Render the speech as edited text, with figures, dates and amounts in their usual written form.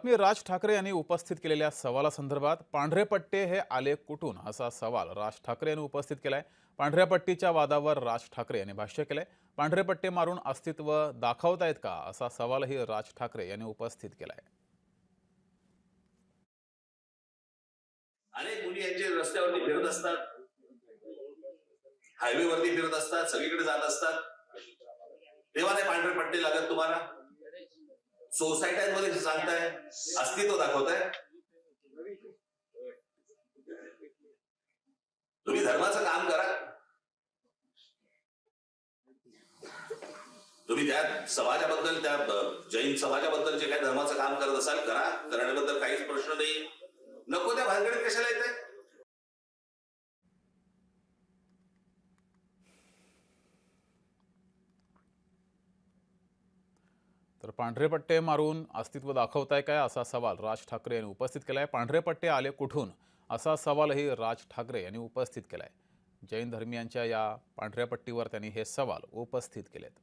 मी राज ठाकरे यांनी उपस्थित केलेल्या सवालासंदर्भात पांढरे पट्टे हे आले कुठून असा सवाल राज ठाकरे यांनी उपस्थित केलाय। पांढऱ्या पट्टीच्या वादावर राज ठाकरे यांनी भाष्य केलंय। पांढरे पट्टे मारून अस्तित्व दाखवतायत का असा सवालही राज ठाकरे यांनी उपस्थित केलाय। अनेक मुली यांचे रस्त्यावरती फिरत असतात, हायवेवरती फिरत असतात, सगळीकडे जात असतात, तेव्हा नाही पांढरे पट्टे लागत तुम्हाला? सोसायट्यांमध्ये सांगताय, अस्तित्व दाखवताय। तुम्ही धर्माचं काम करा, तुम्ही त्या समाजाबद्दल, त्या जैन समाजाबद्दल जे काही धर्माचं काम करत असाल करा, करण्याबद्दल काहीच प्रश्न नाही। नको त्या भानगडीत कशाला येताय? तर पांढरे पट्टे मारून अस्तित्व दाखवताय काय असा सवाल राज ठाकरे यांनी उपस्थित केलाय। पांढरे पट्टे आले कुठून असा सवालही राज ठाकरे यांनी उपस्थित केलाय। जैन धर्मियांच्या या पांढऱ्या पट्टीवर त्यांनी हे सवाल उपस्थित केलेत।